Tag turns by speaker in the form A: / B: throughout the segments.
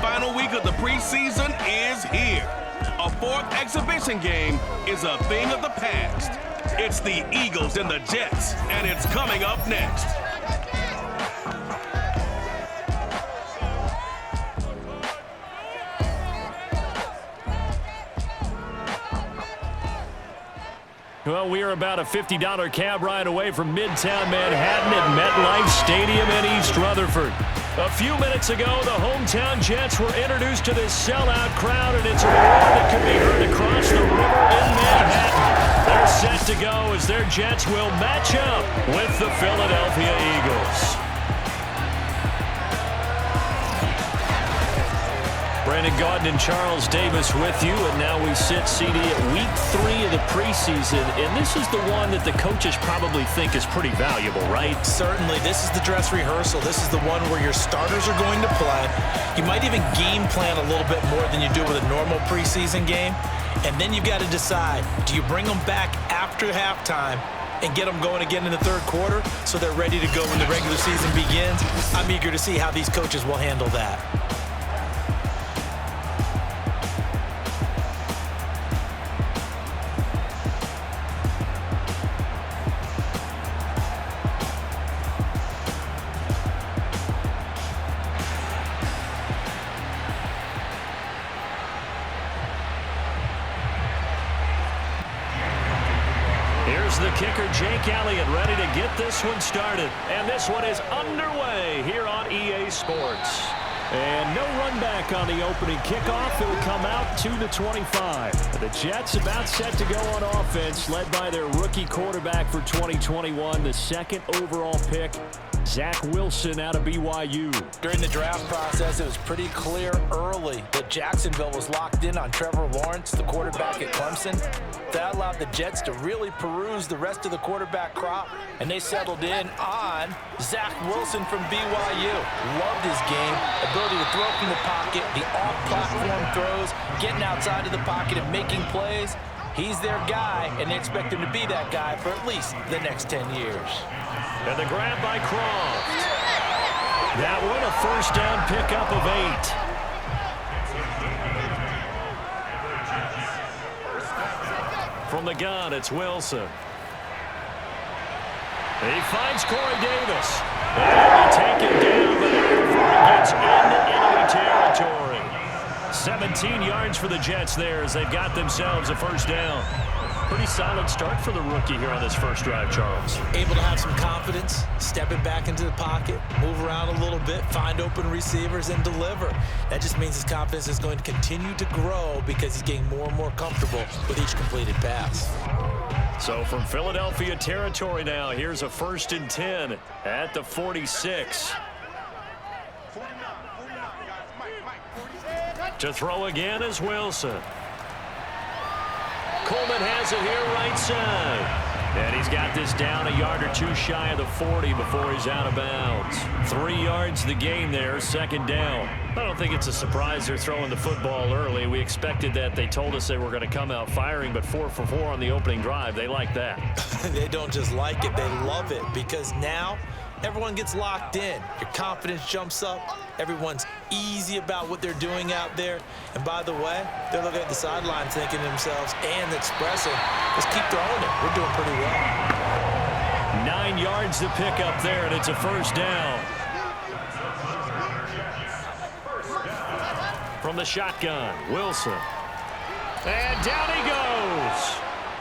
A: final week of the preseason is here. A fourth exhibition game is a thing of the past. It's the Eagles and the Jets, and it's coming up next.
B: Well, we are about a $50 cab ride away from Midtown Manhattan at MetLife Stadium in East Rutherford. A few minutes ago, the hometown Jets were introduced to this sellout crowd, and it's a roar that could be heard across the river in Manhattan. They're set to go as their Jets will match up with the Philadelphia Eagles. Brandon Gaudin and Charles Davis with you, and now we sit CD at week 3 of the preseason, and this is the one that the coaches probably think is pretty valuable, right?
C: Certainly. This is the dress rehearsal. This is the one where your starters are going to play. You might even game plan a little bit more than you do with a normal preseason game, and then you've got to decide, do you bring them back after halftime and get them going again in the third quarter so they're ready to go when the regular season begins? I'm eager to see how these coaches will handle that.
B: Here's the kicker, Jake Elliott, ready to get this one started. And this one is underway here on EA Sports. And no run back on the opening kickoff. It'll come out to the 25. The Jets about set to go on offense, led by their rookie quarterback for 2021, the second overall pick, Zach Wilson out of BYU.
C: During the draft process, it was pretty clear early that Jacksonville was locked in on Trevor Lawrence, the quarterback at Clemson. That allowed the Jets to really peruse the rest of the quarterback crop, and they settled in on Zach Wilson from BYU. Loved his game, ability to throw from the pocket, the off-platform throws, getting outside of the pocket and making plays. He's their guy, and they expect him to be that guy for at least the next 10 years.
B: And the grab by Croft. That one a first down pickup of 8. From the gun, it's Wilson. He finds Corey Davis. And taken down, but before he gets into enemy territory. 17 yards for the Jets there as they've got themselves a first down. Pretty solid start for the rookie here on this first drive, Charles.
C: Able to have some confidence, stepping back into the pocket, move around a little bit, find open receivers, and deliver. That just means his confidence is going to continue to grow because he's getting more and more comfortable with each completed pass.
B: So from Philadelphia territory now, here's a 1st and 10 at the 46. To throw again is Wilson. Coleman has it here right side. And he's got this down a yard or two shy of the 40 before he's out of bounds. 3 yards the gain there, second down. I don't think it's a surprise they're throwing the football early. We expected that. They told us they were going to come out firing, but 4 for 4 on the opening drive. They like that.
C: They don't just like it, they love it, because now everyone gets locked in. Your confidence jumps up. Everyone's easy about what they're doing out there. And by the way, they're looking at the sideline thinking to themselves and expressing, let's keep throwing it. We're doing pretty well.
B: 9 yards to pick up there, and it's a first down. From the shotgun, Wilson. And down he goes.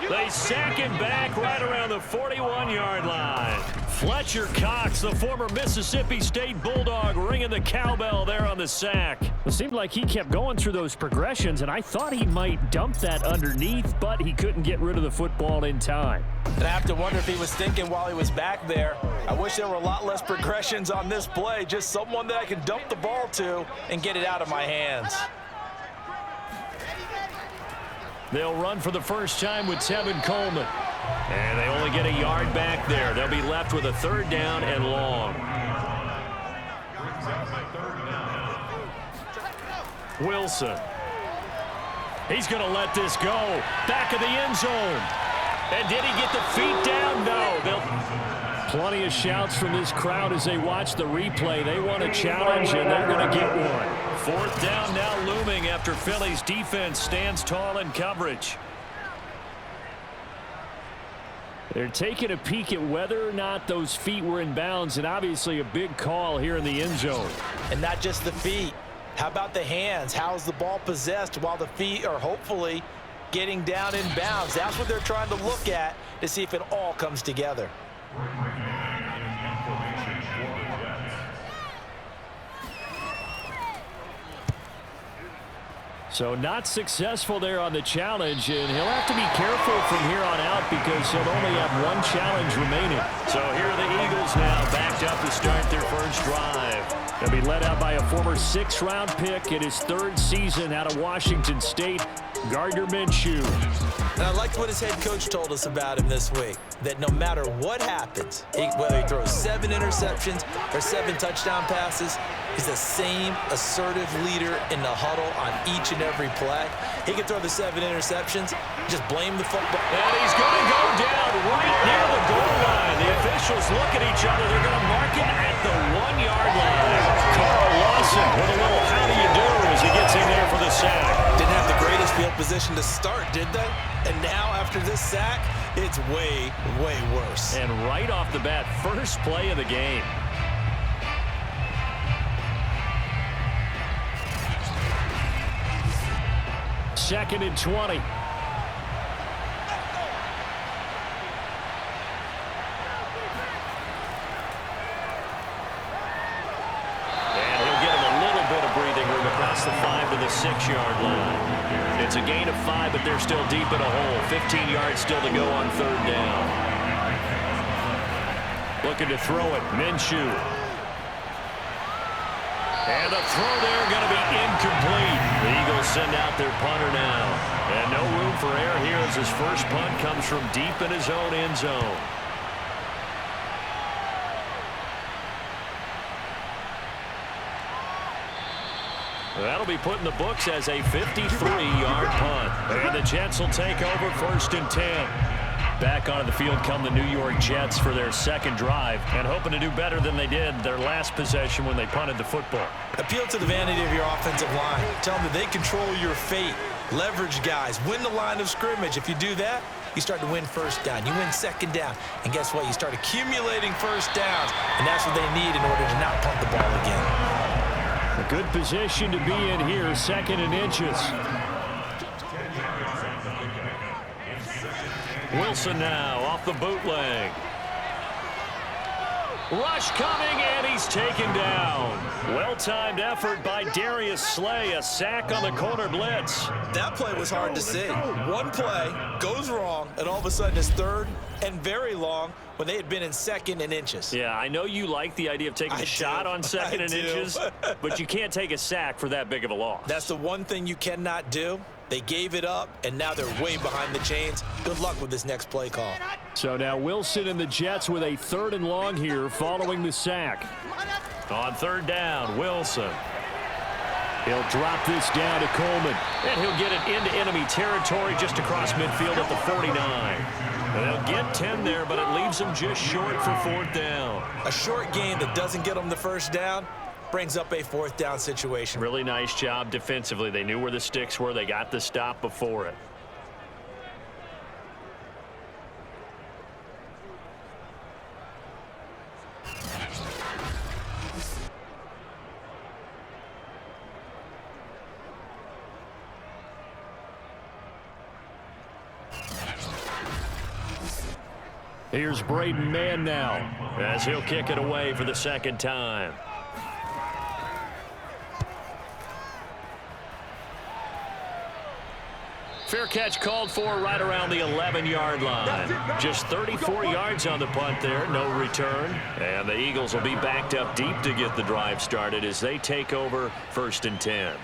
B: They sack him back right around the 41-yard line. Fletcher Cox, the former Mississippi State Bulldog, ringing the cowbell there on the sack.
D: It seemed like he kept going through those progressions, and I thought he might dump that underneath, but he couldn't get rid of the football in time.
C: And I have to wonder if he was thinking while he was back there, I wish there were a lot less progressions on this play, just someone that I can dump the ball to and get it out of my hands.
B: They'll run for the first time with Tevin Coleman. And they only get a yard back there. They'll be left with a third down and long. Wilson. He's going to let this go. Back of the end zone. And did he get the feet down? No. Plenty of shouts from this crowd as they watch the replay. They want a challenge, and they're going to get one. Fourth down now looming after Philly's defense stands tall in coverage.
D: They're taking a peek at whether or not those feet were in bounds, and obviously a big call here in the end zone.
C: And not just the feet. How about the hands? How's the ball possessed while the feet are hopefully getting down in bounds? That's what they're trying to look at to see if it all comes together.
D: So not successful there on the challenge, and he'll have to be careful from here on out because he'll only have one challenge remaining.
B: So here are the Eagles now backed up to start their first drive.
D: They'll be led out by a former 6th-round pick in his 3rd season out of Washington State, Gardner Minshew.
C: And I liked what his head coach told us about him this week, that no matter what happens, whether he throws 7 interceptions or 7 touchdown passes, he's the same assertive leader in the huddle on each and every play. He can throw the 7 interceptions, just blame the football.
B: And he's going to go down right near the goal line. The officials look at each other. They're going to mark him at the 1-yard line. Carl Lawson with a little how do you do as he gets in there for the sack.
C: Didn't have the greatest field position to start, did they? And now after this sack, it's way, way worse.
B: And right off the bat, first play of the game.
D: Second and 20.
B: Across the 5 to the 6-yard line. It's a gain of 5, but they're still deep in a hole. 15 yards still to go on 3rd down. Looking to throw it, Minshew. And a throw there going to be incomplete. The Eagles send out their punter now. And no room for error here as his first punt comes from deep in his own end zone. That'll be put in the books as a 53-yard punt. And the Jets will take over 1st and 10. Back onto the field come the New York Jets for their second drive and hoping to do better than they did their last possession when they punted the football.
C: Appeal to the vanity of your offensive line. Tell them that they control your fate. Leverage guys. Win the line of scrimmage. If you do that, you start to win 1st down. You win 2nd down. And guess what? You start accumulating 1st downs. And that's what they need in order to not punt the ball again.
D: A good position to be in here, 2nd and inches.
B: Wilson now off the bootleg. Rush coming, and he's taken down. Well-timed effort by Darius Slay. A sack on the corner blitz.
C: That play was hard to see. One play goes wrong, and all of a sudden it's 3rd and very long when they had been in 2nd and inches.
B: Yeah, I know you like the idea of taking a shot on 2nd and inches, but you can't take a sack for that big of a loss.
C: That's the one thing you cannot do. They gave it up, and now they're way behind the chains. Good luck with this next play call.
D: So now Wilson and the Jets with a 3rd and long here following the sack.
B: On 3rd down, Wilson.
D: He'll drop this down to Coleman.
B: And he'll get it into enemy territory just across midfield at the 49. And they'll get 10 there, but it leaves them just short for 4th down.
C: A short gain that doesn't get them the 1st down brings up a 4th down situation.
B: Really nice job defensively. They knew where the sticks were. They got the stop before it.
D: Here's Braden Mann now
B: as he'll kick it away for the 2nd time. Fair catch called for right around the 11-yard line. Just 34 yards on the punt there, no return. And the Eagles will be backed up deep to get the drive started as they take over 1st and 10.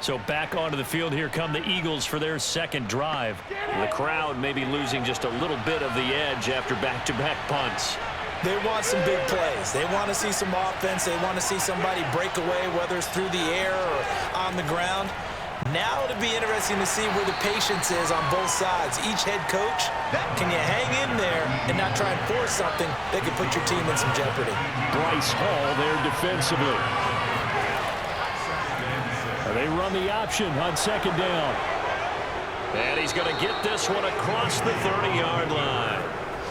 D: So back onto the field, here come the Eagles for their 2nd drive.
B: The crowd may be losing just a little bit of the edge after back-to-back punts.
C: They want some big plays. They want to see some offense. They want to see somebody break away, whether it's through the air or on the ground. Now it'll be interesting to see where the patience is on both sides. Each head coach, can you hang in there and not try and force something that could put your team in some jeopardy?
D: Bryce Hall there defensively. They run the option on second down.
B: And he's going to get this one across the 30-yard line.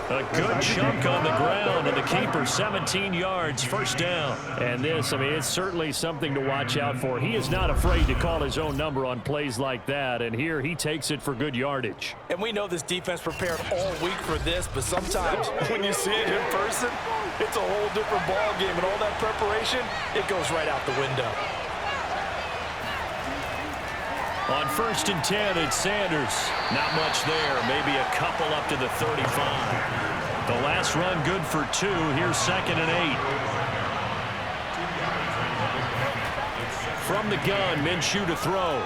B: A good chunk on the ground, and the keeper 17 yards, first down.
D: And this, I mean, it's certainly something to watch out for. He is not afraid to call his own number on plays like that, and here he takes it for good yardage.
C: And we know this defense prepared all week for this, but sometimes when you see it in person, it's a whole different ball game, and all that preparation, it goes right out the window.
B: On 1st and 10, it's Sanders. Not much there. Maybe a couple up to the 35. The last run good for 2. Here's 2nd and 8. From the gun, Minshew to throw.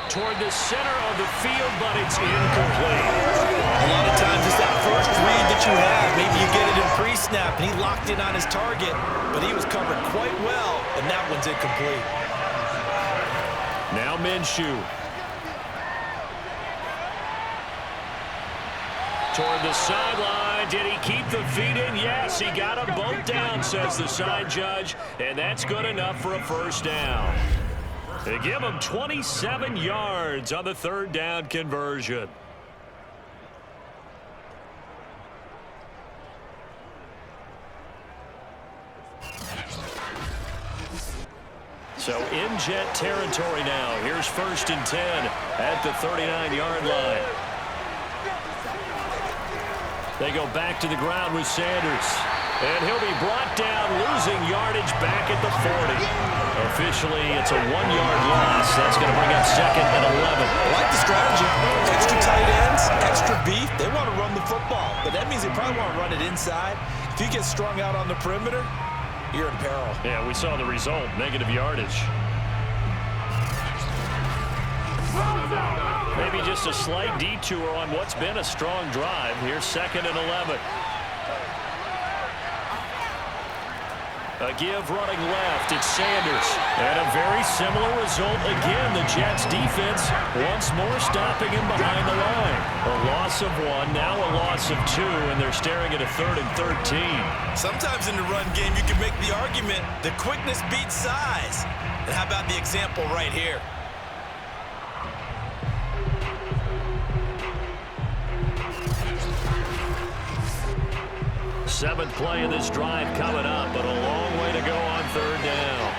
B: Toward the center of the field, but it's incomplete.
C: A lot of times it's that first read that you have. Maybe you get it in pre-snap, and he locked in on his target, but he was covered quite well, and that one's incomplete.
B: Now Minshew. Toward the sideline. Did he keep the feet in? Yes, he got them both down, says the side judge. And that's good enough for a first down. They give him 27 yards on the 3rd down conversion. So in Jet territory now. Here's 1st and 10 at the 39-yard line. They go back to the ground with Sanders. And he'll be brought down, losing yardage back at the 40. Officially, it's a 1-yard loss. That's going to bring up 2nd and 11.
C: I like the strategy. Extra tight ends, extra beef. They want to run the football, but that means they probably want to run it inside. If you get strung out on the perimeter, you're in peril.
B: Yeah, we saw the result, negative yardage. Maybe just a slight detour on what's been a strong drive. Here's 2nd and 11. A give running left, it's Sanders. And a very similar result again. The Jets defense once more stopping him behind the line. A loss of 1, now a loss of 2, and they're staring at a 3rd and 13.
C: Sometimes in the run game, you can make the argument that quickness beats size. And how about the example right here?
B: Seventh play of this drive coming up, but a long way to go on 3rd down.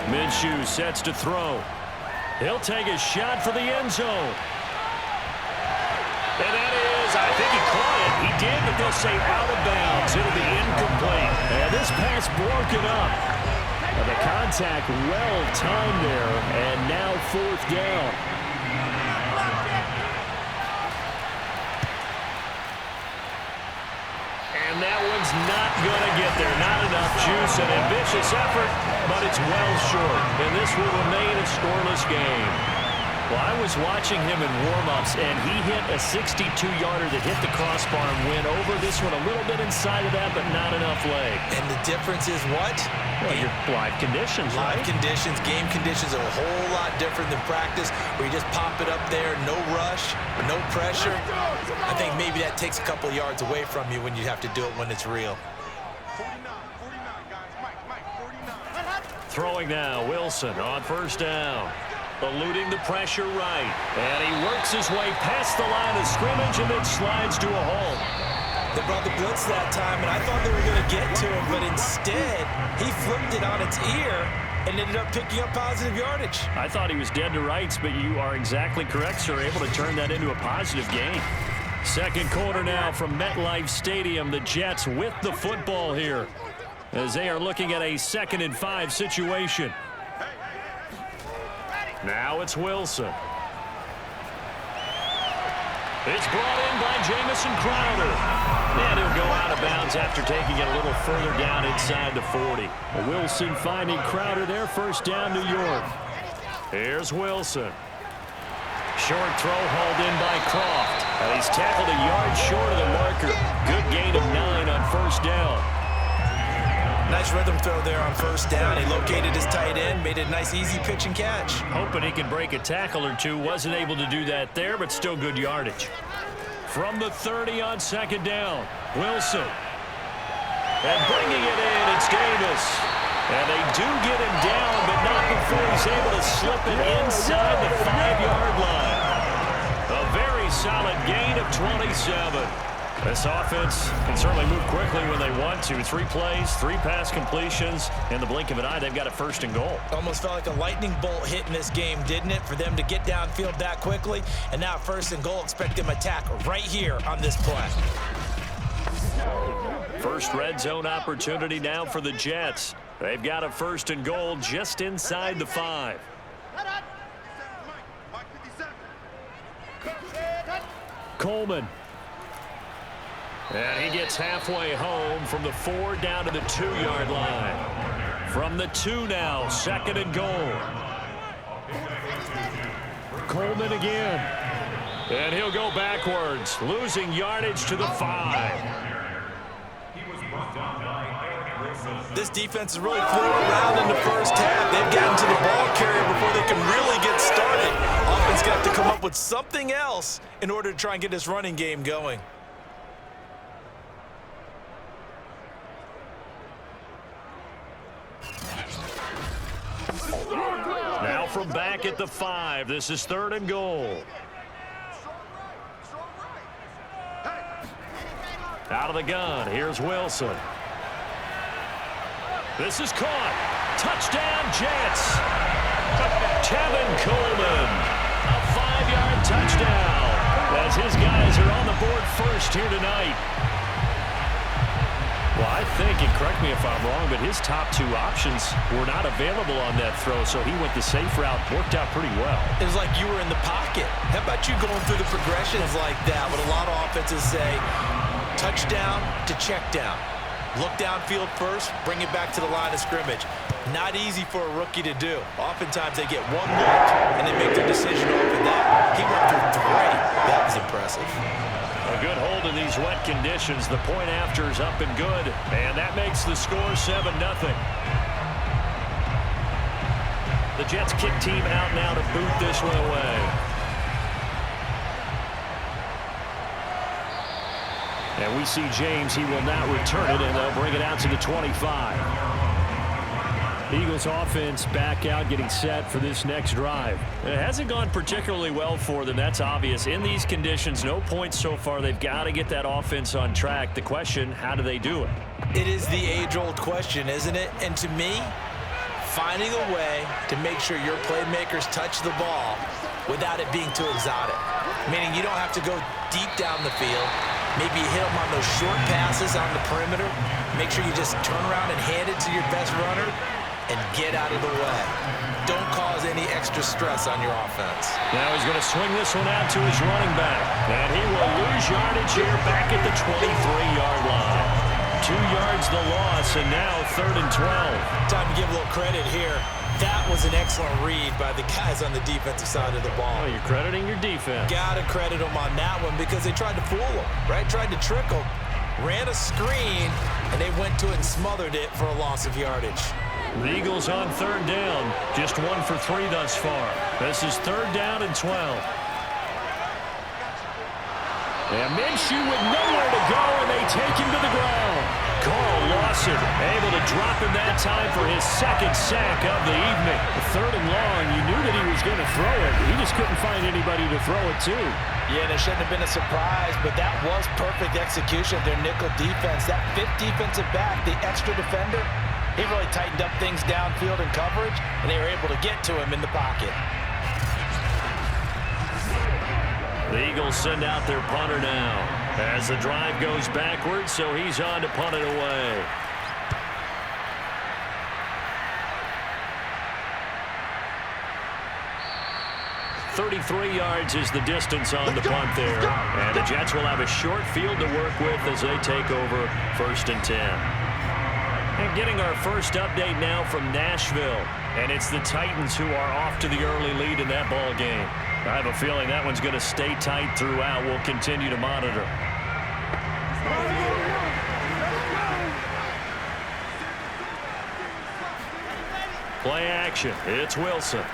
B: Minshew sets to throw. He'll take a shot for the end zone. And that is, I think he caught it. He did, but they'll say out of bounds. It'll be incomplete.
D: And this pass broken up. And the contact well timed there, and now 4th down.
B: And that one's not going to get there. Not enough juice. An ambitious effort, but it's well short. And this will remain a scoreless game. Well, I was watching him in warm-ups, and he hit a 62-yarder that hit the crossbar and went over. This one a little bit inside of that, but not enough leg.
C: And the difference is what?
B: Well, your live conditions, right?
C: Live conditions, game conditions are a whole lot different than practice, where you just pop it up there, no rush, no pressure. I think maybe that takes a couple of yards away from you when you have to do it when it's real.
E: 49, guys. Mike, 49.
B: Throwing now, Wilson on 1st down. Eluding the pressure right. And he works his way past the line of scrimmage and then slides to a hole.
C: They brought the blitz that time, and I thought they were going to get to him, but instead, he flipped it on its ear and ended up picking up positive yardage.
B: I thought he was dead to rights, but you are exactly correct, sir. Able to turn that into a positive gain. 2nd quarter now from MetLife Stadium. The Jets with the football here as they are looking at a 2nd and 5 situation. Now it's Wilson. It's brought in by Jamison Crowder. And he'll go out of bounds after taking it a little further down inside the 40.
D: Wilson finding Crowder there, 1st down, New York.
B: Here's Wilson. Short throw hauled in by Croft. And he's tackled a yard short of the marker. Good gain of 9 on 1st down.
C: Nice rhythm throw there on 1st down. He located his tight end, made it a nice easy pitch and catch.
B: Hoping he could break a tackle or two. Wasn't able to do that there, but still good yardage. From the 30 on 2nd down, Wilson. And bringing it in, it's Davis. And they do get him down, but not before he's able to slip it inside the 5-yard line. A very solid gain of 27. This offense can certainly move quickly when they want to. 3 plays, 3 pass completions. In the blink of an eye, they've got a 1st and goal.
C: Almost felt like a lightning bolt hit in this game, didn't it? For them to get downfield that quickly. And now 1st and goal, expect them to attack right here on this play.
B: First red zone opportunity now for the Jets. They've got a 1st and goal just inside the 5.
D: Coleman.
B: And he gets halfway home from the 4 down to the 2-yard line. From the 2 now, 2nd and goal.
D: Coleman again.
B: And he'll go backwards, losing yardage to the 5.
C: This defense is really flew around in the first half. They've gotten to the ball carrier before they can really get started. Offense got to come up with something else in order to try and get this running game going.
B: Now from back at the 5, this is 3rd and goal. Out of the gun, here's Wilson. This is caught. Touchdown, Jets. Tevin Coleman. A 5-yard touchdown as his guys are on the board first here tonight.
D: Well, I think, and correct me if I'm wrong, but his top 2 options were not available on that throw, so he went the safe route, worked out pretty well.
C: It was like you were in the pocket. How about you going through the progressions like that? What a lot of offenses say, touchdown to check down. Look downfield first, bring it back to the line of scrimmage. Not easy for a rookie to do. Oftentimes they get 1 look and they make their decision off of that. He went through 3. That was impressive.
B: A good hold in these wet conditions. The point after is up and good, and that makes the score 7-0. The Jets kick team out now to boot this one away.
D: And we see James, he will not return it, and they'll bring it out to the 25. Eagles offense back out, getting set for this next drive.
B: It hasn't gone particularly well for them, that's obvious. In these conditions, no points so far. They've got to get that offense on track. The question, how do they do it?
C: It is the age-old question, isn't it? And to me, finding a way to make sure your playmakers touch the ball without it being too exotic. Meaning you don't have to go deep down the field. Maybe you hit them on those short passes on the perimeter. Make sure you just turn around and hand it to your best runner and get out of the way. Don't cause any extra stress on your offense.
B: Now he's going to swing this one out to his running back. And he will lose yardage here back at the 23-yard line. 2 yards the loss, and now 3rd and 12.
C: Time to give a little credit here. That was an excellent read by the guys on the defensive side of the ball.
B: Oh, you're crediting your defense.
C: Gotta credit them on that one because they tried to fool them, right? Tried to trick them. Ran a screen, and they went to it and smothered it for a loss of yardage.
B: The Eagles on 3rd down. Just 1 for 3 thus far. This is 3rd down and 12.
D: And Minshew with nowhere to go, and they take him to the ground.
B: Carl Lawson able to drop him that time for his 2nd sack of the evening.
D: 3rd and long, you knew that he was going to throw it. He just couldn't find anybody to throw it to.
C: Yeah, and it shouldn't have been a surprise, but that was perfect execution of their nickel defense. That 5th defensive back, the extra defender, he really tightened up things downfield in coverage, and they were able to get to him in the pocket.
B: The Eagles send out their punter now as the drive goes backwards, so he's on to punt it away. .33 yards is the distance on the punt there. And the Jets will have a short field to work with as they take over 1st and 10. And getting our first update now from Nashville. And it's the Titans who are off to the early lead in that ball game. I have a feeling that one's going to stay tight throughout. We'll continue to monitor. Play action. It's Wilson.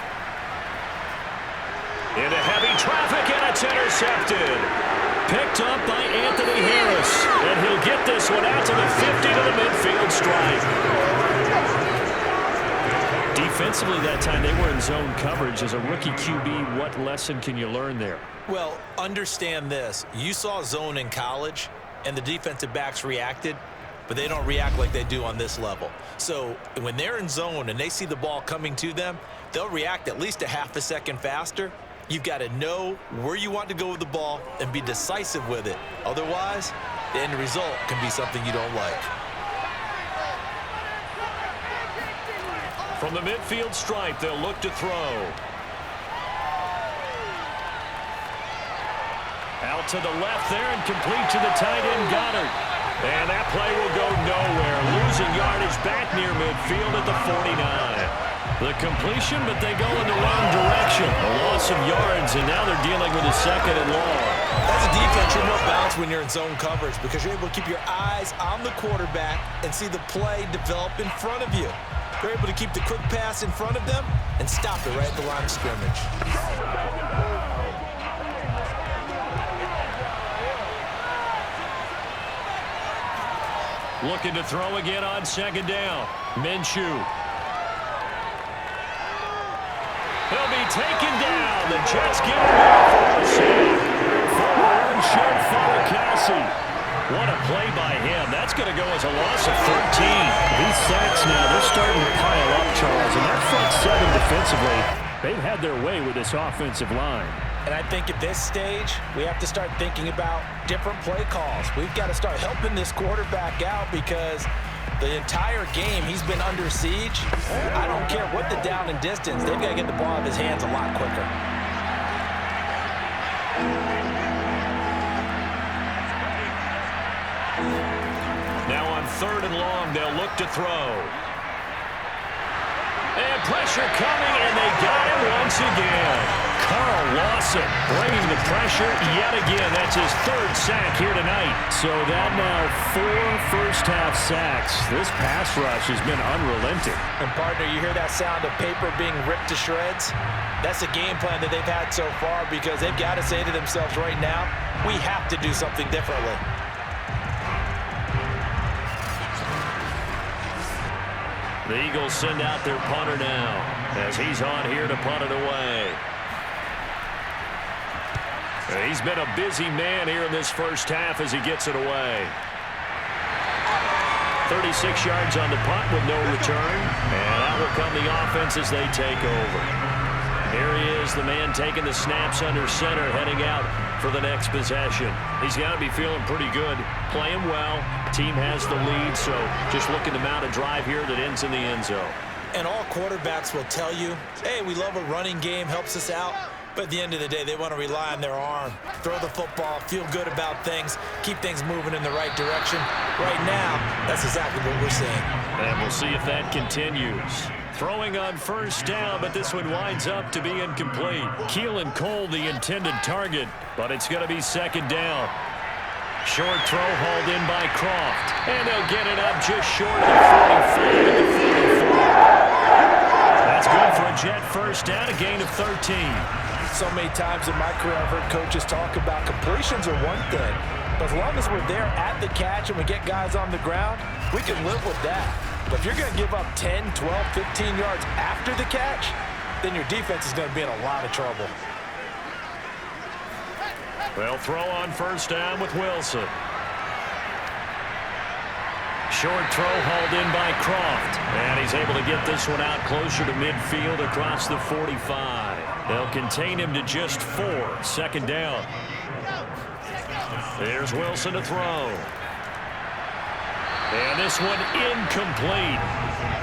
B: Into heavy traffic, and it's intercepted. Picked up by Anthony Harris. And he'll get this one out to the 50 to the midfield stripe.
D: defensively that time, they were in zone coverage. As a rookie QB, what lesson can you learn there?
C: Well, understand this. You saw zone in college, and the defensive backs reacted, but they don't react like they do on this level. So when they're in zone and they see the ball coming to them, they'll react at least a half a second faster. You've got to know where you want to go with the ball and be decisive with it. Otherwise, the end result can be something you don't like.
B: From the midfield stripe, they'll look to throw. Out to the left there and complete to the tight end, Goddard. And that play will go nowhere. Losing yardage back near midfield at the 49. The completion, but they go in the wrong direction. A loss of yards, and now they're dealing with a second and long.
C: As a defense, you're more balanced when you're in zone coverage because you're able to keep your eyes on the quarterback and see the play develop in front of you. You're able to keep the quick pass in front of them and stop it right at the line of scrimmage.
B: Looking to throw again on second down. Minshew. He'll be taken down. The Jets get him off for a sack. Forward Showfire Cassie. What a play by him. That's going to go as a loss of 13.
D: These sacks now, they're starting to pile up, Charles. And that front seven defensively, they've had their way with this offensive line.
C: And I think at this stage, we have to start thinking about different play calls. We've got to start helping this quarterback out because the entire game he's been under siege. I don't care what the down and distance. They've got to get the ball out of his hands a lot quicker.
B: Now on third and long, they'll look to throw. And pressure coming, and they got him once again. Carl Lawson bringing the pressure yet again. That's his third sack here tonight.
D: So that now 4 first-half sacks. This pass rush has been unrelenting.
C: And, partner, you hear that sound of paper being ripped to shreds? That's the game plan that they've had so far because they've got to say to themselves right now, we have to do something differently.
B: The Eagles send out their punter now as he's on here to punt it away. He's been a busy man here in this first half as he gets it away. 36 yards on the punt with no return. And out will come the offense as they take over. Here he is, the man taking the snaps under center, heading out for the next possession. He's got to be feeling pretty good, playing well. Team has the lead, so just looking to mount a drive here that ends in the end zone.
C: And all quarterbacks will tell you, hey, we love a running game, helps us out. But at the end of the day, they want to rely on their arm, throw the football, feel good about things, keep things moving in the right direction. Right now, that's exactly what we're seeing.
B: And we'll see if that continues. Throwing on first down, but this one winds up to be incomplete. Keelan Cole, the intended target, but it's going to be second down. Short throw hauled in by Croft, and they'll get it up just short of the 45 at the 44. That's good for a Jet first down, a gain of 13.
C: So many times in my career, I've heard coaches talk about completions are one thing, but as long as we're there at the catch and we get guys on the ground, we can live with that. But if you're going to give up 10, 12, 15 yards after the catch, then your defense is going to be in a lot of trouble.
B: They'll throw on first down with Wilson. Short throw hauled in by Croft. And he's able to get this one out closer to midfield across the 45. They'll contain him to just 4. Second down. There's Wilson to throw. And this one incomplete.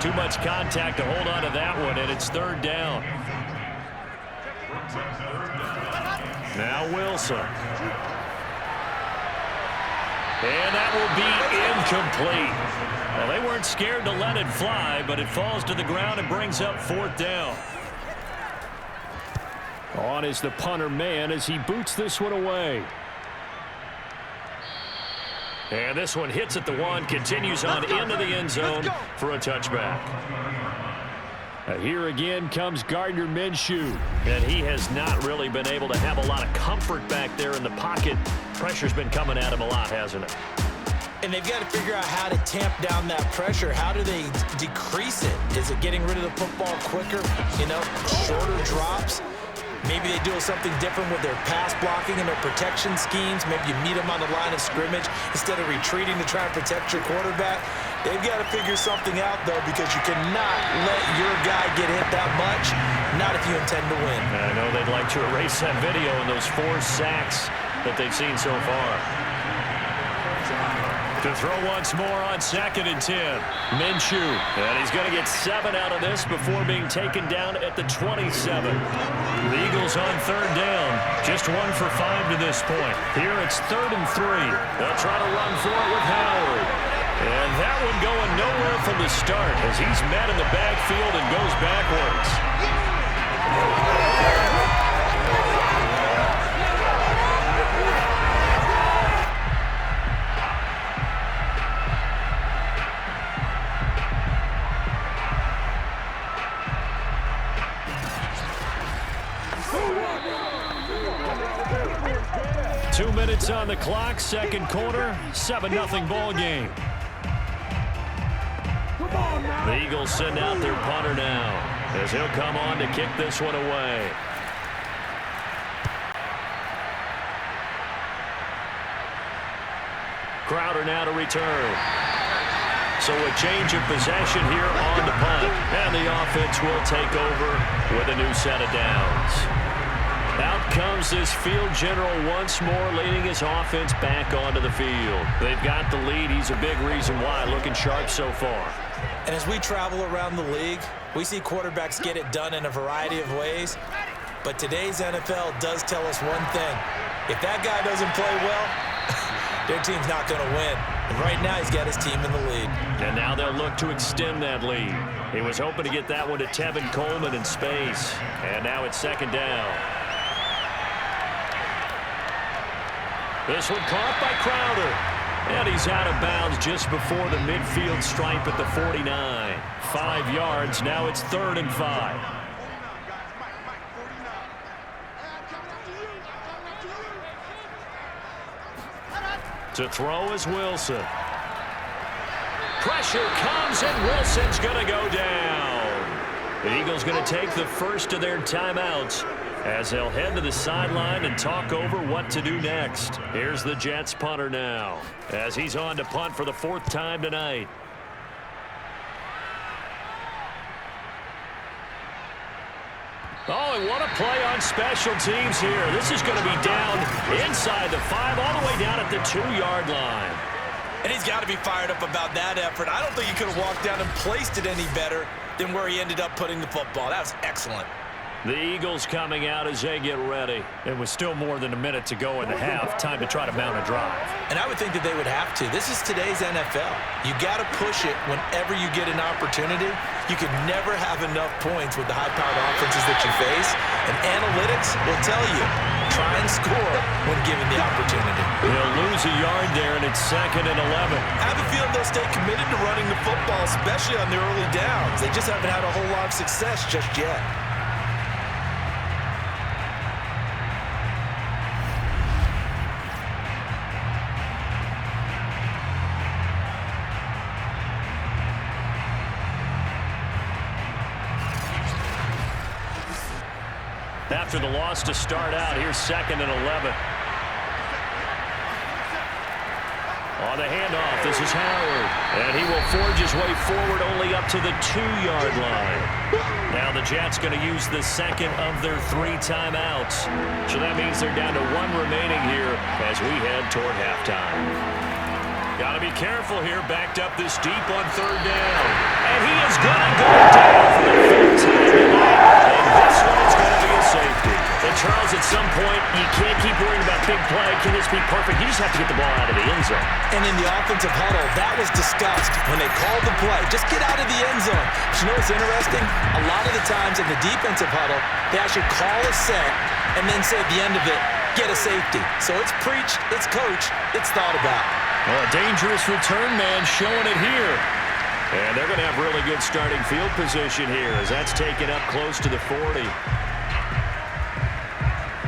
B: Too much contact to hold on to that one, and it's third down. Now Wilson. And that will be incomplete. Well, they weren't scared to let it fly, but it falls to the ground and brings up fourth down.
D: On is the punter man as he boots this one away.
B: And this one hits at the 1, continues on into the end zone for a touchback.
D: Here again comes Gardner Minshew.
B: And he has not really been able to have a lot of comfort back there in the pocket. Pressure's been coming at him a lot, hasn't it?
C: And they've got to figure out how to tamp down that pressure. How do they decrease it? Is it getting rid of the football quicker? You know, shorter drops? Maybe they do something different with their pass blocking and their protection schemes. Maybe you meet them on the line of scrimmage instead of retreating to try and protect your quarterback. They've got to figure something out, though, because you cannot let your guy get hit that much, not if you intend to win.
D: I know they'd like to erase that video and those 4 sacks that they've seen so far. To throw once more on 2nd and 10. Minshew. And he's going to get 7 out of this before being taken down at the 27. The Eagles on 3rd down. Just 1 for 5 to this point. Here it's 3rd and 3. They'll try to run for it with Howard. And that one going nowhere from the start as he's met in the backfield and goes backwards. 2 minutes on the clock, 2nd quarter, 7-0 ball game. The Eagles send out their punter now as he'll come on to kick this one away. Crowder now to return. So a change of possession here on the punt. And the offense will take over with a new set of downs. Out comes this field general once more, leading his offense back onto the field. They've got the lead. He's a big reason why, looking sharp so far.
C: And as we travel around the league, we see quarterbacks get it done in a variety of ways. But today's NFL does tell us one thing. If that guy doesn't play well, their team's not going to win. And right now, he's got his team in the lead.
D: And now they'll look to extend that lead. He was hoping to get that one to Tevin Coleman in space. And now it's 2nd down. This one caught by Crowder. And he's out of bounds just before the midfield stripe at the 49. 5 yards. Now it's 3rd and 5. To throw is Wilson. Pressure comes, and Wilson's going to go down. The Eagles going to take the first of their timeouts as they'll head to the sideline and talk over what to do next. Here's the Jets punter now as he's on to punt for the 4th time tonight. Oh, and what a play on special teams here. This is going to be down inside the 5, all the way down at the 2-yard line.
C: And he's got to be fired up about that effort. I don't think he could have walked down and placed it any better than where he ended up putting the football. That was excellent.
D: The Eagles coming out as they get ready. It was still more than a minute to go in the half. Time to try to mount a drive.
C: And I would think that they would have to. This is today's NFL. You got to push it whenever you get an opportunity. You can never have enough points with the high-powered offenses that you face. And analytics will tell you, try and score when given the opportunity.
D: They'll lose a yard there, and it's 2nd and 11.
C: I have a feeling they'll stay committed to running the football, especially on the early downs. They just haven't had a whole lot of success just yet.
D: After the loss to start out, here's 2nd and 11. On the handoff, this is Howard. And he will forge his way forward only up to the 2-yard line. Now the Jets going to use the 2nd of their 3 timeouts. So that means they're down to 1 remaining here as we head toward halftime. Got to be careful here, backed up this deep on 3rd down. And he is going to go down for the 5th time tonight. And this one is going to be a safety. And Charles, at some point, you can't keep worrying about big play. Can this be perfect? You just have to get the ball out of the end zone.
C: And in the offensive huddle, that was discussed when they called the play. Just get out of the end zone. But you know what's interesting? A lot of the times in the defensive huddle, they actually call a set and then say at the end of it, get a safety. So it's preached, it's coached, it's thought about.
D: Well, a dangerous return man showing it here. And they're going to have really good starting field position here as that's taken up close to the 40.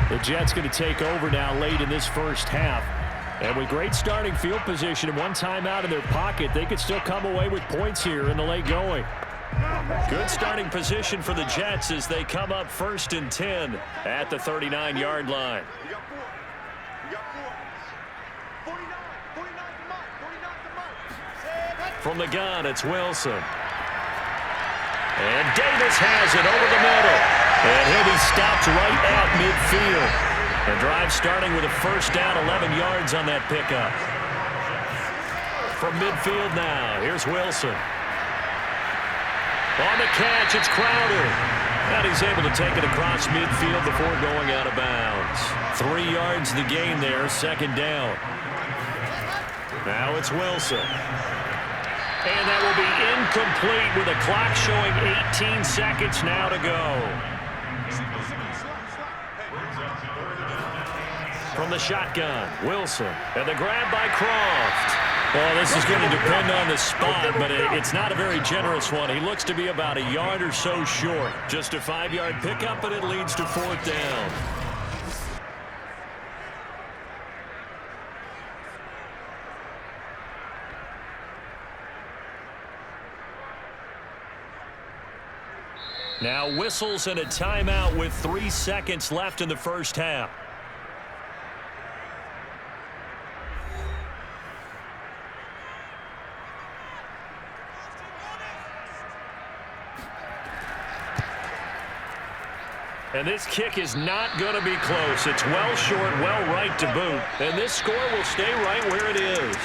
D: The Jets going to take over now late in this first half.
B: And with great starting field position and one timeout in their pocket, they could still come away with points here in the late going.
D: Good starting position for the Jets as they come up 1st and 10 at the 39-yard line. From the gun, it's Wilson. And Davis has it over the middle. And he'll be stopped right at midfield. The drive starting with a 1st down, 11 yards on that pickup. From midfield now, here's Wilson. On the catch, it's Crowder. And he's able to take it across midfield before going out of bounds. 3 yards the gain there, 2nd down. Now it's Wilson. And that will be incomplete with a clock showing 18 seconds now to go. From the shotgun, Wilson. And the grab by Croft. Well, this is going to depend on the spot, but it's not a very generous one. He looks to be about a yard or so short. Just a 5-yard pickup, and it leads to 4th down. Now whistles and a timeout with 3 seconds left in the 1st half. And this kick is not going to be close. It's well short, well right to boot. And this score will stay right where it is.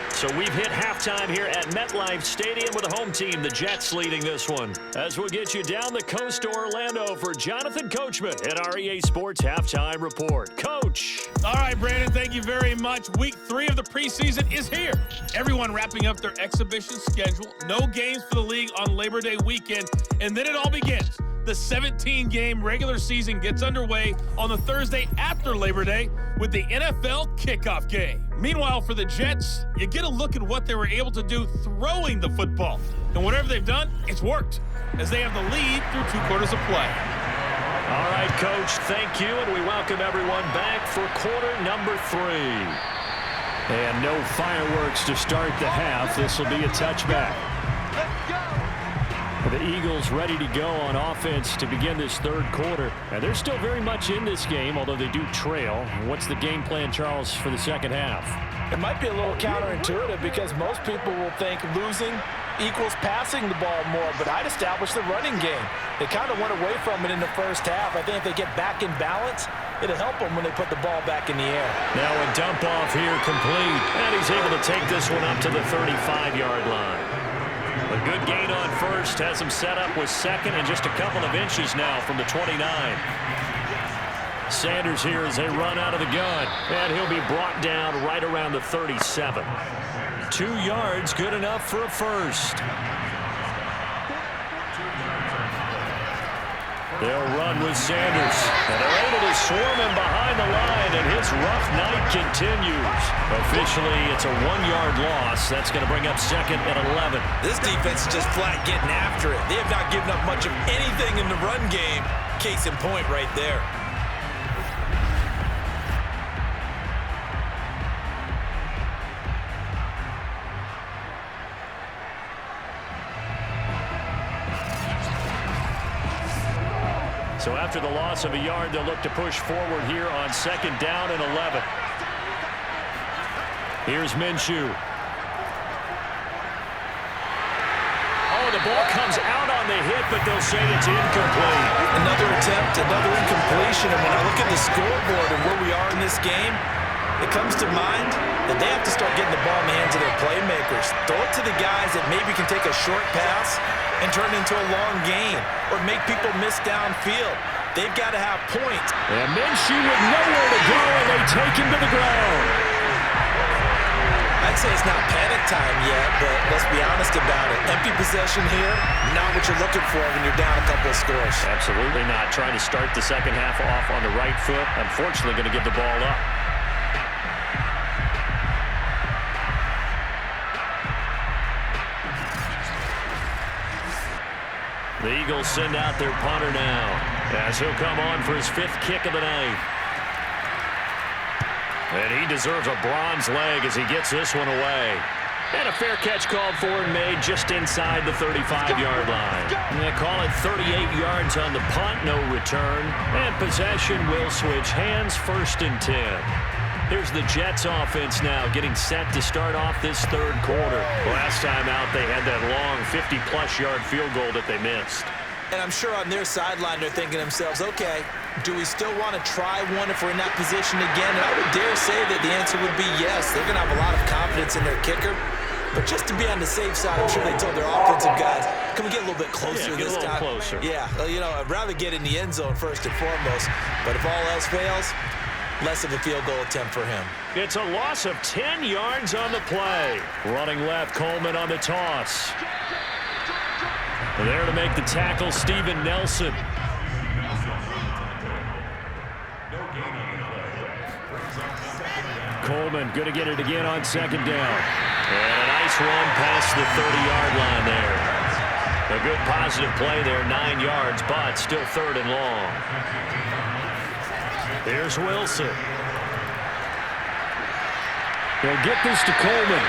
D: So we've hit halftime here at MetLife Stadium with the home team, the Jets, leading this one. As we'll get you down the coast to Orlando for Jonathan Coachman at our EA Sports Halftime Report. Coach.
F: All right, Brandon, thank you very much. Week 3 of the preseason is here. Everyone wrapping up their exhibition schedule. No games for the league on Labor Day weekend. And then it all begins. The 17-game regular season gets underway on the Thursday after Labor Day with the NFL kickoff game. Meanwhile, for the Jets, you get a look at what they were able to do throwing the football. And whatever they've done, it's worked, as they have the lead through 2 quarters of play.
D: All right, Coach, thank you, and we welcome everyone back for quarter number 3.
B: And no fireworks to start the half. This will be a touchback. The Eagles ready to go on offense to begin this 3rd quarter. And they're still very much in this game, although they do trail. What's the game plan, Charles, for the 2nd half?
C: It might be a little counterintuitive because most people will think losing equals passing the ball more, but I'd establish the running game. They kind of went away from it in the 1st half. I think if they get back in balance, it'll help them when they put the ball back in the air.
D: Now a dump off here complete, and he's able to take this one up to the 35-yard line. A good gain on 1st, has him set up with 2nd and just a couple of inches now from the 29. Sanders here as they run out of the gun, and he'll be brought down right around the 37. 2 yards, good enough for a 1st. They'll run with Sanders, and they're able to swarm him behind the line, and his rough night continues. Officially, it's a 1-yard loss. That's going to bring up 2nd and 11.
C: This defense is just flat getting after it. They have not given up much of anything in the run game. Case in point right there.
D: So after the loss of a yard, they'll look to push forward here on 2nd down and 11. Here's Minshew. Oh, the ball comes out on the hit, but they'll say it's incomplete.
C: Another attempt, another incompletion. And when I look at the scoreboard and where we are in this game, it comes to mind that they have to start getting the ball in the hands of their playmakers. Throw it to the guys that maybe can take a short pass and turn it into a long gain or make people miss downfield. They've got to have points.
B: And Minshew with nowhere to go, and they take him to the ground.
C: I'd say it's not panic time yet, but let's be honest about it. Empty possession here, not what you're looking for when you're down a couple of scores.
D: Absolutely not. Trying to start the 2nd half off on the right foot. Unfortunately, going to give the ball up. The Eagles send out their punter now, as he'll come on for his 5th kick of the night. And he deserves a bronze leg as he gets this one away. And a fair catch called for and made just inside the 35-yard line. They call it 38 yards on the punt, no return. And possession will switch hands, 1st and 10. Here's the Jets offense now getting set to start off this 3rd quarter. Last time out, they had that long 50-plus yard field goal that they missed.
C: And I'm sure on their sideline they're thinking to themselves, okay, do we still want to try one if we're in that position again? And I would dare say that the answer would be yes. They're going to have a lot of confidence in their kicker. But just to be on the safe side, I'm sure they told their offensive guys, can we get a little bit closer this time?
D: Closer.
C: Yeah, well, you know, I'd rather get in the end zone first and foremost. But if all else fails, less of a field goal attempt for him.
D: It's a loss of 10 yards on the play. Running left, Coleman on the toss. There to make the tackle, Steven Nelson. Coleman going to get it again on 2nd down. And a nice run past the 30-yard line there. A good positive play there, 9 yards, but still 3rd and long. Here's Wilson. He'll get this to Coleman.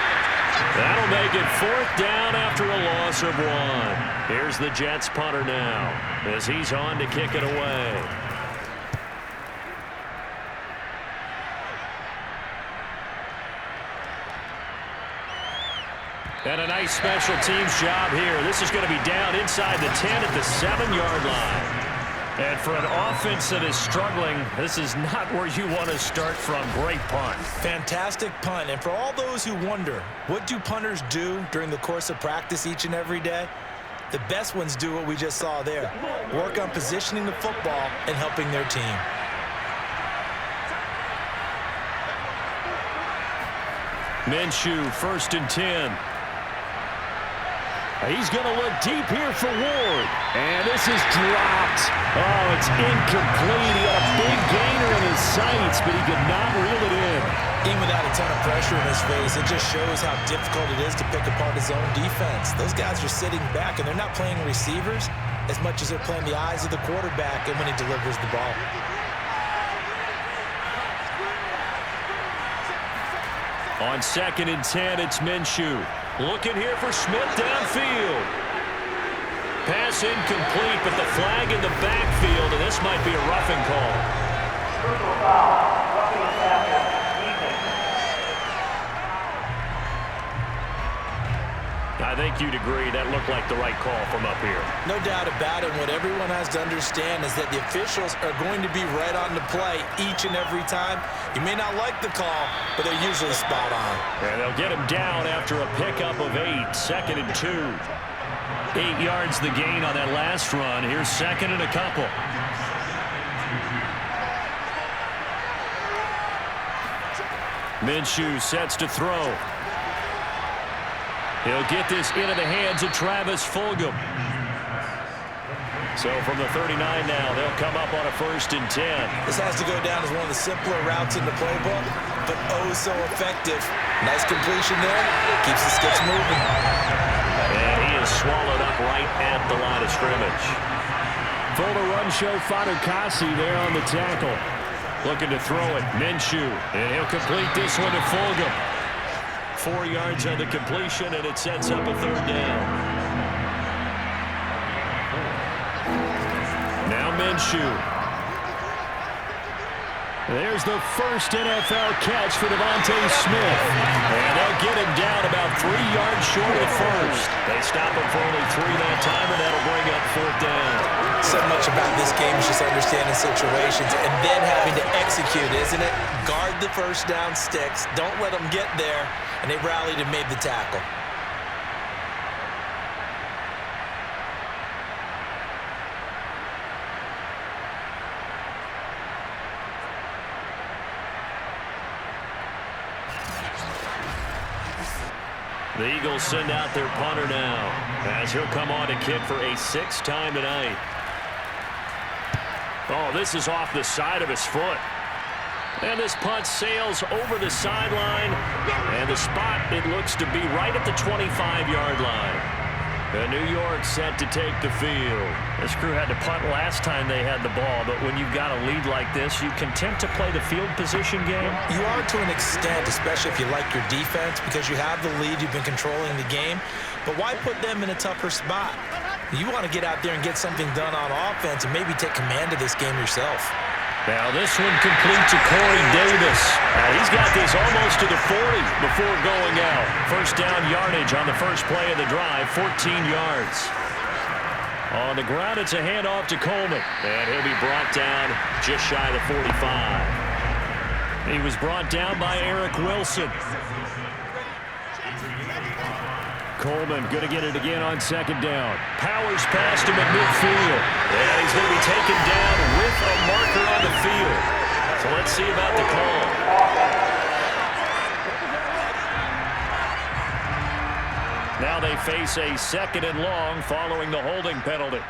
D: That'll make it 4th down after a loss of 1. Here's the Jets punter now as he's on to kick it away. And a nice special teams job here. This is going to be down inside the 10 at the 7-yard line. And for an offense that is struggling, this is not where you want to start from. Great punt.
C: Fantastic punt. And for all those who wonder, what do punters do during the course of practice each and every day? The best ones do what we just saw there. Work on positioning the football and helping their team.
D: Minshew, 1st and 10. He's going to look deep here for Ward. And this is dropped. Oh, it's incomplete. He had a big gainer in his sights, but he could not reel it in.
C: Even without a ton of pressure in his face, it just shows how difficult it is to pick apart his own defense. Those guys are sitting back, and they're not playing receivers as much as they're playing the eyes of the quarterback and when he delivers the ball.
D: On 2nd and 10, it's Minshew. Looking here for Smith downfield. Pass incomplete, but the flag in the backfield, and this might be a roughing call.
E: Personal foul, roughing the tackle,
D: I think you'd agree that looked like the right call from up here.
C: No doubt about it. What everyone has to understand is that the officials are going to be right on the play each and every time. You may not like the call, but they're usually spot on.
D: And they'll get him down after a pickup of 8, 2nd and 2. 8 yards the gain on that last run. Here's 2nd and a couple. Minshew sets to throw. He'll get this into the hands of Travis Fulgham. So from the 39 now, they'll come up on a 1st and 10.
C: This has to go down as one of the simpler routes in the playbook, but oh so effective. Nice completion there. Keeps the sticks moving.
D: And he is swallowed up right at the line of scrimmage.
B: Full to run show Fatukasi there on the tackle.
D: Looking to throw it, Minshew. And he'll complete this one to Fulgham. 4 yards on the completion, and it sets up a 3rd down. Now Minshew.
B: There's the first NFL catch for Devontae Smith.
D: And they'll get him down about 3 yards short of the first. They stop him for only 3 that time, and that'll bring up 4th down.
C: So much about this game is just understanding situations and then having to execute, isn't it? Guard the first down sticks. Don't let them get there. And they rallied and made the tackle.
D: The Eagles send out their punter now, as he'll come on to kick for a 6th time tonight. Oh, this is off the side of his foot. And this punt sails over the sideline. And the spot, it looks to be right at the 25-yard line.
B: And New York set to take the field. This crew had to punt last time they had the ball, but when you've got a lead like this, you content to play the field position game?
C: You are to an extent, especially if you like your defense, because you have the lead, you've been controlling the game. But why put them in a tougher spot? You want to get out there and get something done on offense and maybe take command of this game yourself.
B: Now this one complete to Corey Davis. He's got this almost to the 40 before going out. First down yardage on the first play of the drive, 14 yards. On the ground, it's a handoff to Coleman, and he'll be brought down just shy of the 45. He was brought down by Eric Wilson. Coleman going to get it again on second down. Powers past him at midfield. And he's going to be taken down with a marker on the field. So let's see about the call. Now they face a second and long following the holding penalty.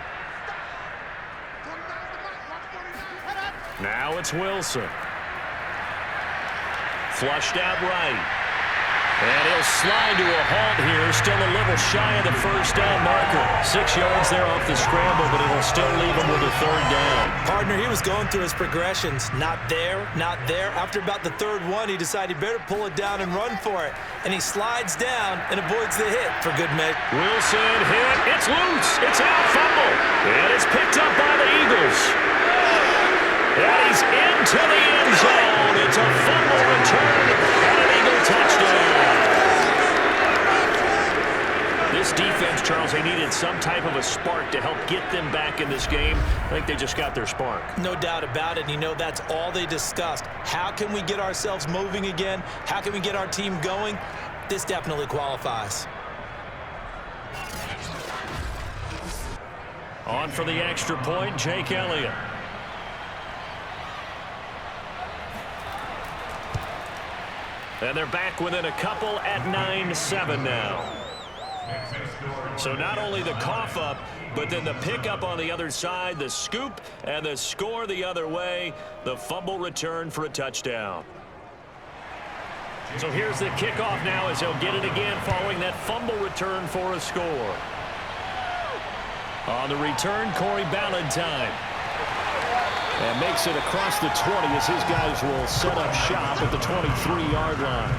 B: Now it's Wilson. Flushed out right. And he'll slide to a halt here, still a little shy of the first down marker. 6 yards there off the scramble, but it'll still leave him with a third down.
C: Partner, he was going through his progressions. Not there, not there. After about the third one, he decided he better pull it down and run for it. And he slides down and avoids the hit for good measure.
B: Wilson hit. It's loose. It's out, fumble. And it's picked up by the Eagles. And he's into the end zone. It's a fumble return and an Eagle touchdown. This defense, Charles, they needed some type of a spark to help get them back in this game. I think they just got their spark.
C: No doubt about it. You know, that's all they discussed. How can we get ourselves moving again? How can we get our team going? This definitely qualifies.
B: On for the extra point, Jake Elliott. And they're back within a couple at 9-7 now. So not only the cough up, but then the pickup on the other side, the scoop, and the score the other way, the fumble return for a touchdown. So here's the kickoff now as he'll get it again following that fumble return for a score. On the return, Corey Ballantyne. And makes it across the 20 as his guys will set up shop at the 23-yard line.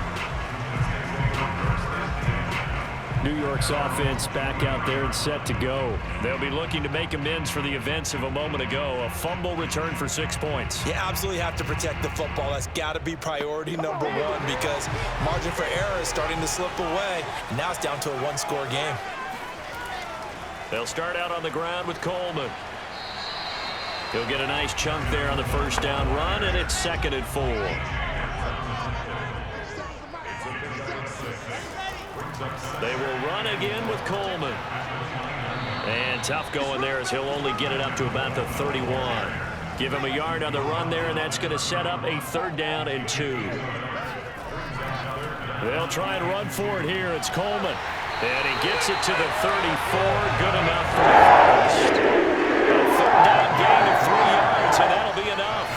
B: New York's offense back out there and set to go. They'll be looking to make amends for the events of a moment ago. A fumble return for 6 points.
C: You absolutely have to protect the football. That's got to be priority number one because margin for error is starting to slip away. And now it's down to a one-score game.
B: They'll start out on the ground with Coleman. He'll get a nice chunk there on the first down run, and it's 2nd and 4. They will run again with Coleman. And tough going there as he'll only get it up to about the 31. Give him a yard on the run there, and that's going to set up a 3rd down and 2. They'll try and run for it here. It's Coleman. And he gets it to the 34. Good enough for the first. A 3rd down gain of 3 yards, and that'll be enough.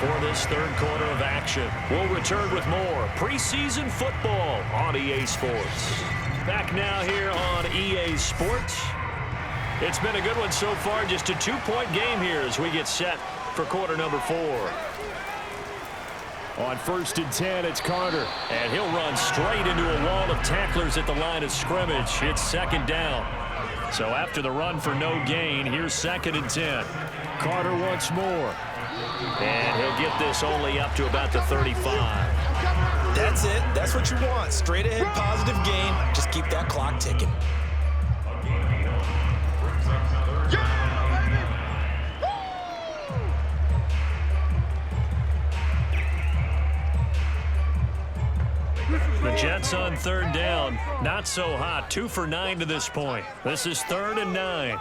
B: For this 3rd quarter of action. We'll return with more preseason football on EA Sports. Back now here on EA Sports. It's been a good one so far. Just a 2-point game here as we get set for quarter number 4. On 1st and 10, it's Carter. And he'll run straight into a wall of tacklers at the line of scrimmage. It's 2nd down. So after the run for no gain, here's 2nd and 10. Carter once more. And he'll get this only up to about the 35.
C: That's it. That's what you want. Straight ahead positive gain. Just keep that clock ticking.
B: The Jets on 3rd down. Not so hot. 2 for 9 to this point. This is 3rd and 9.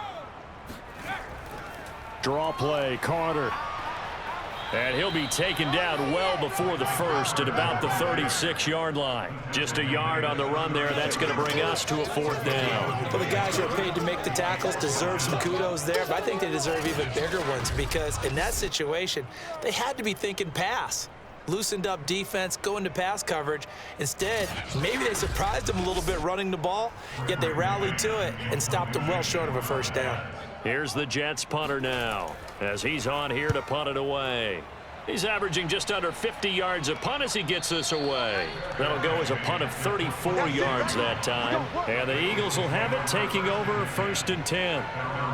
B: Draw play. Carter. And he'll be taken down well before the first at about the 36-yard line. Just a yard on the run there. That's going to bring us to a 4th down.
C: Well, the guys who are paid to make the tackles deserve some kudos there, but I think they deserve even bigger ones because in that situation, they had to be thinking pass. Loosened up defense, go into pass coverage. Instead, maybe they surprised them a little bit running the ball, yet they rallied to it and stopped them well short of a 1st down.
B: Here's the Jets punter now as he's on here to punt it away. He's averaging just under 50 yards a punt as he gets this away. That'll go as a punt of 34 yards that time. And the Eagles will have it, taking over 1st and 10.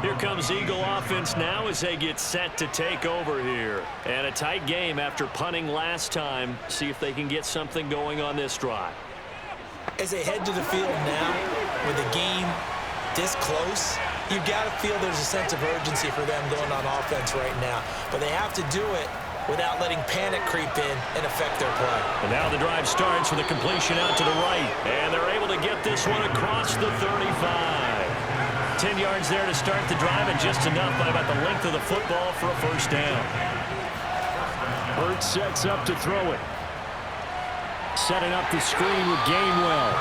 B: Here comes Eagle offense now as they get set to take over here. And a tight game after punting last time. See if they can get something going on this drive.
C: As they head to the field now with the game this close, you've got to feel there's a sense of urgency for them going on offense right now. But they have to do it without letting panic creep in and affect their play.
B: And now the drive starts with a completion out to the right. And they're able to get this one across the 35. 10 yards there to start the drive, and just enough by about the length of the football for a 1st down. Hurts sets up to throw it. Setting up the screen with Gainwell.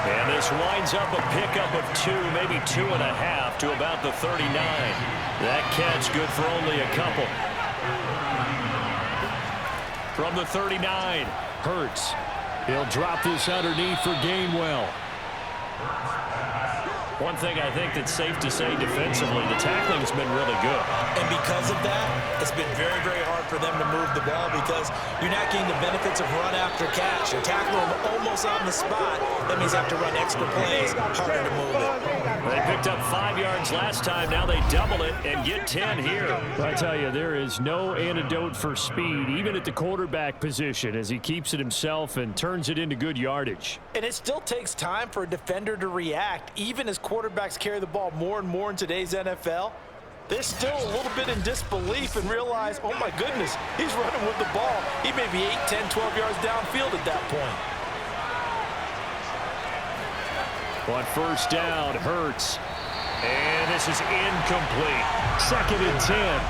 B: And this winds up a pickup of 2, maybe 2.5 to about the 39. That catch good for only a couple. From the 39, Hurts. He'll drop this underneath for Gainwell. One thing I think that's safe to say defensively, the tackling has been really good.
C: And because of that, it's been very, very hard for them to move the ball because you're not getting the benefits of run after catch. You're tackling them almost on the spot. That means you have to run extra plays, harder to move it.
B: They picked up 5 yards last time. Now they double it and get 10 here. I tell you, there is no antidote for speed, even at the quarterback position, as he keeps it himself and turns it into good yardage.
C: And it still takes time for a defender to react, even as quarterbacks carry the ball more and more in today's NFL. They're still a little bit in disbelief and realize, oh my goodness, he's running with the ball. He may be 8, 10, 12 yards downfield at that point.
B: On 1st down, Hurts. And this is incomplete. 2nd and 10.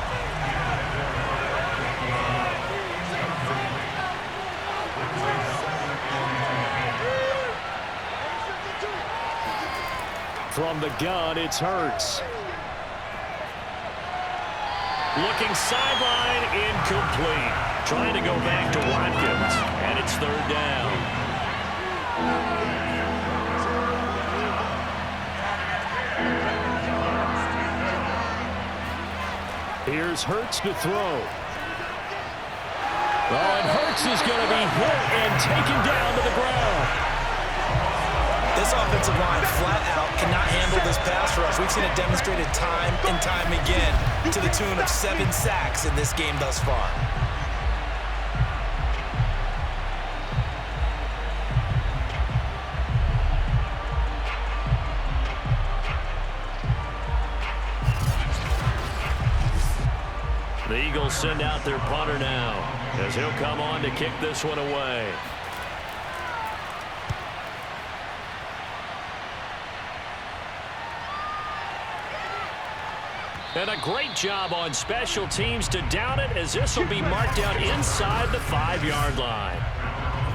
B: From the gun, it's Hurts. Looking sideline, incomplete. Trying to go back to Watkins, and it's 3rd down. Here's Hurts to throw. Oh, and Hurts is going to be hit and taken down to the ground.
C: This offensive line, flat out, cannot handle this pass rush. We've seen it demonstrated time and time again to the tune of 7 sacks in this game thus far.
B: The Eagles send out their punter now as he'll come on to kick this one away. And a great job on special teams to down it, as this will be marked out inside the 5-yard line.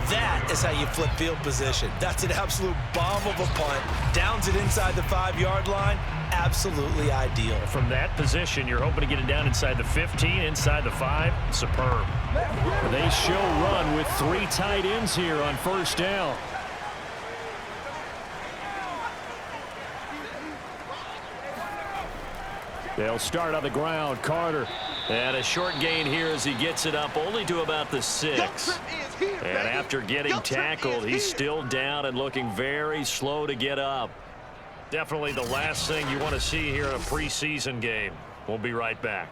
C: That is how you flip field position. That's an absolute bomb of a punt. Downs it inside the 5-yard line. Absolutely ideal.
B: From that position, you're hoping to get it down inside the 15, inside the 5. Superb. They show run with 3 tight ends here on 1st down. They'll start on the ground. Carter. And a short gain here as he gets it up only to about the 6. And after getting tackled, he's still down and looking very slow to get up. Definitely the last thing you want to see here in a preseason game. We'll be right back.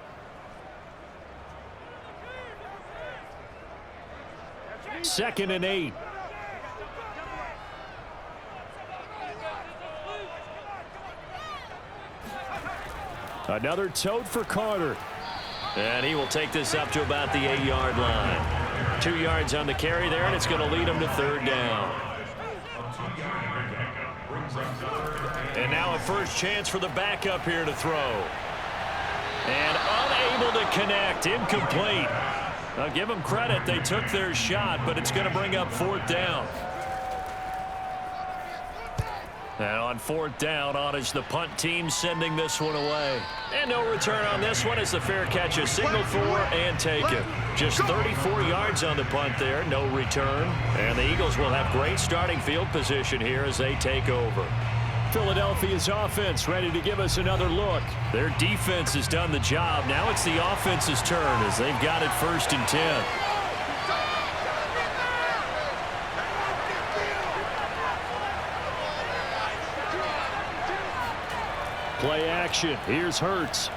B: Second and 8. Another tote for Carter. And he will take this up to about the 8-yard line. 2 yards on the carry there, and it's going to lead him to 3rd down. And now a first chance for the backup here to throw. And unable to connect. Incomplete. I'll give them credit. They took their shot, but it's going to bring up 4th down. And on 4th down, on is the punt team sending this one away. And no return on this one as the fair catch is signaled for and taken. Just 34 yards on the punt there, no return. And the Eagles will have great starting field position here as they take over. Philadelphia's offense ready to give us another look. Their defense has done the job. Now it's the offense's turn as they've got it 1st and 10. Play action. Here's Hurts.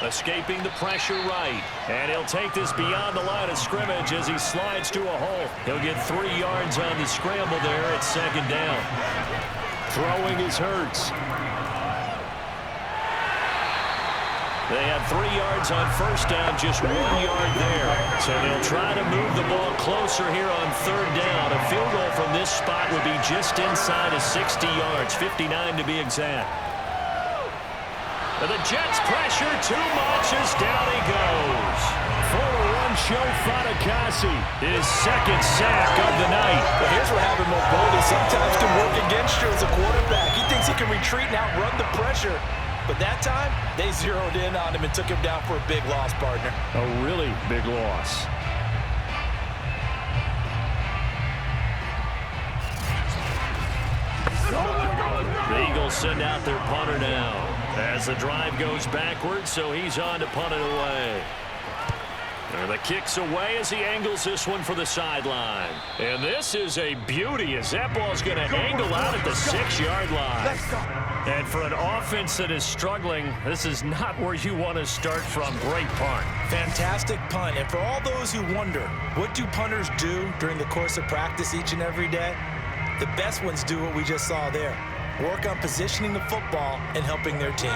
B: Escaping the pressure right. And he'll take this beyond the line of scrimmage as he slides to a hole. He'll get 3 yards on the scramble there at 2nd down. Throwing is Hurts. They had 3 yards on 1st down, just 1 yard there. So they'll try to move the ball closer here on 3rd down. A field goal from this spot would be just inside of 60 yards, 59 to be exact. And the Jets pressure too much as down he goes. For Juancho Fatukasi, his 2nd sack of the night.
C: Well, here's what happened, Mobility sometimes can work against you as a quarterback. He thinks he can retreat and outrun the pressure. But that time, they zeroed in on him and took him down for a big loss, partner.
B: A really big loss. The Eagles send out their punter now as the drive goes backwards, so he's on to punt it away. And the kick's away as he angles this one for the sideline. And this is a beauty as that ball's going to angle out at the 6-yard line. And for an offense that is struggling, this is not where you want to start from. Great punt.
C: Fantastic punt. And for all those who wonder, what do punters do during the course of practice each and every day? The best ones do what we just saw there. Work on positioning the football and helping their team.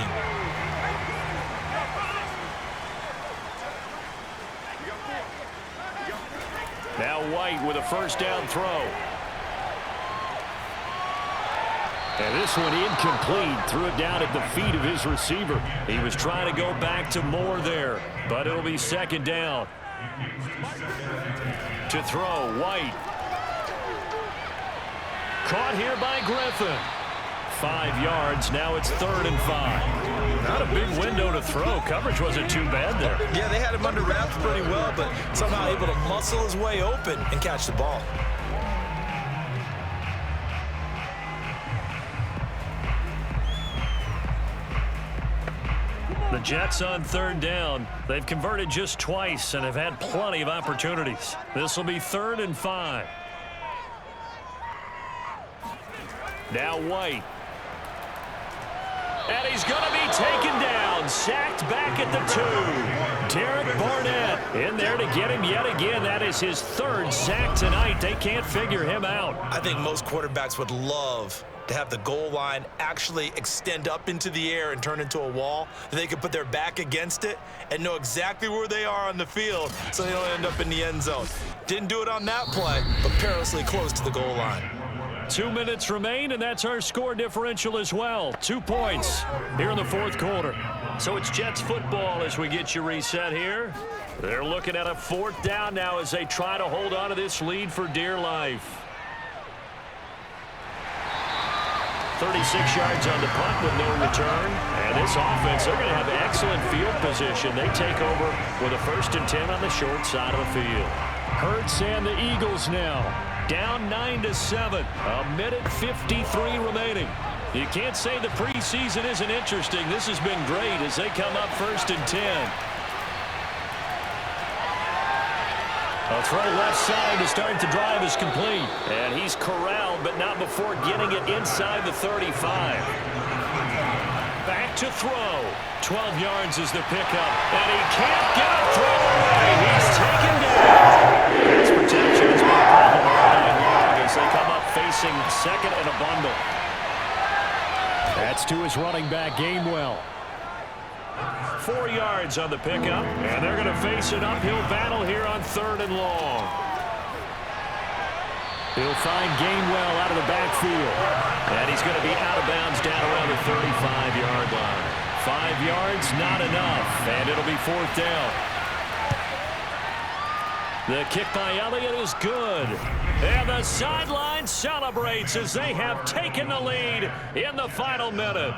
B: Now White with a 1st down throw. And this one incomplete. Threw it down at the feet of his receiver. He was trying to go back to Moore there, but it'll be 2nd down. To throw, White. Caught here by Griffin. 5 yards. Now it's 3rd and 5. Not a big window to throw. Coverage wasn't too bad there.
C: Yeah, they had him under wraps pretty well, but somehow able to muscle his way open and catch the ball.
B: The Jets on 3rd down. They've converted just twice and have had plenty of opportunities. This will be 3rd and 5. Now White. And he's going to be taken down. Sacked back at the 2. Derek Barnett in there to get him yet again. That is his 3rd sack tonight. They can't figure him out.
C: I think most quarterbacks would love to have the goal line actually extend up into the air and turn into a wall. They could put their back against it and know exactly where they are on the field so they don't end up in the end zone. Didn't do it on that play, but perilously close to the goal line.
B: 2 minutes remain, and that's our score differential as well. 2 points here in the 4th quarter. So it's Jets football as we get you reset here. They're looking at a 4th down now as they try to hold on to this lead for dear life. 36 yards on the punt with no return. And this offense, they're going to have excellent field position. They take over with a 1st and 10 on the short side of the field. Hurts and the Eagles now. Down 9-7. A minute 53 remaining. You can't say the preseason isn't interesting. This has been great as they come up 1st and 10. A throw left side to start the drive is complete. And he's corralled, but not before getting it inside the 35. Back to throw. 12 yards is the pickup. And he can't get a throw away. He's taken down. Pass protection has been a problem all night long as they come up facing 2nd and a bundle. That's to his running back, Gainwell. 4 yards on the pickup, and they're going to face an uphill battle here on 3rd and long. He'll find Gainwell out of the backfield. And he's going to be out of bounds down around the 35-yard line. 5 yards, not enough, and it'll be 4th down. The kick by Elliott is good. And the sideline celebrates as they have taken the lead in the final minute.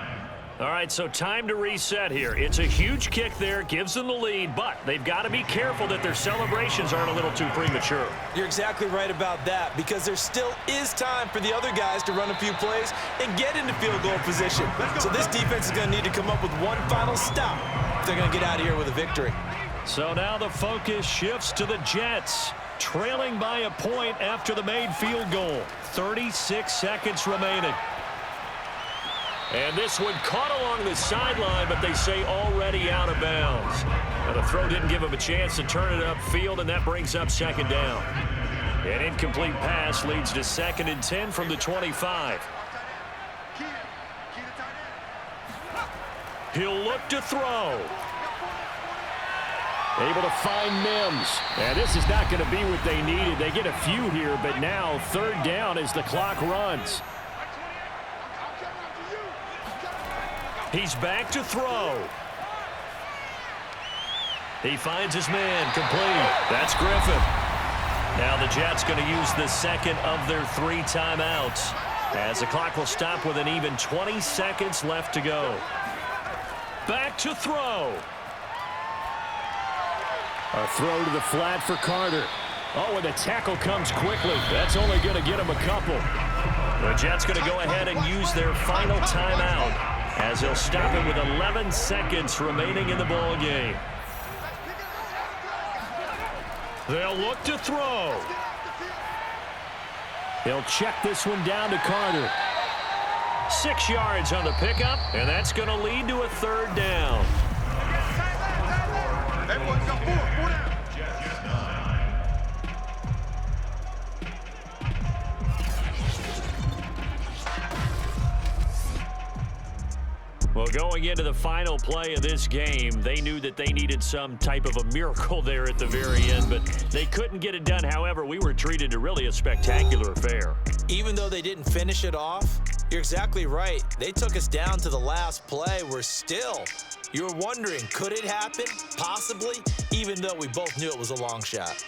B: All right, so time to reset here. It's a huge kick there, gives them the lead, but they've got to be careful that their celebrations aren't a little too premature.
C: You're exactly right about that, because there still is time for the other guys to run a few plays and get into field goal position. So this defense is going to need to come up with one final stop if they're going to get out of here with a victory.
B: So now the focus shifts to the Jets, trailing by a point after the made field goal. 36 seconds remaining. And this one caught along the sideline, but they say already out of bounds. Now the throw didn't give him a chance to turn it upfield, and that brings up 2nd down. An incomplete pass leads to 2nd and 10 from the 25. He'll look to throw. Able to find Mims. And this is not going to be what they needed. They get a few here, but now 3rd down as the clock runs. He's back to throw. He finds his man, complete. That's Griffin. Now the Jets going to use the 2nd of their 3 timeouts, as the clock will stop with an even 20 seconds left to go. Back to throw. A throw to the flat for Carter. Oh, and the tackle comes quickly. That's only going to get him a couple. The Jets going to go ahead and use their final timeout, as they'll stop it with 11 seconds remaining in the ball game. They'll look to throw. They'll check this one down to Carter. 6 yards on the pickup, and that's going to lead to a 3rd down. Well, going into the final play of this game, they knew that they needed some type of a miracle there at the very end, but they couldn't get it done. However, we were treated to really a spectacular affair.
C: Even though they didn't finish it off, you're exactly right. They took us down to the last play. You were wondering, could it happen? Possibly, even though we both knew it was a long shot.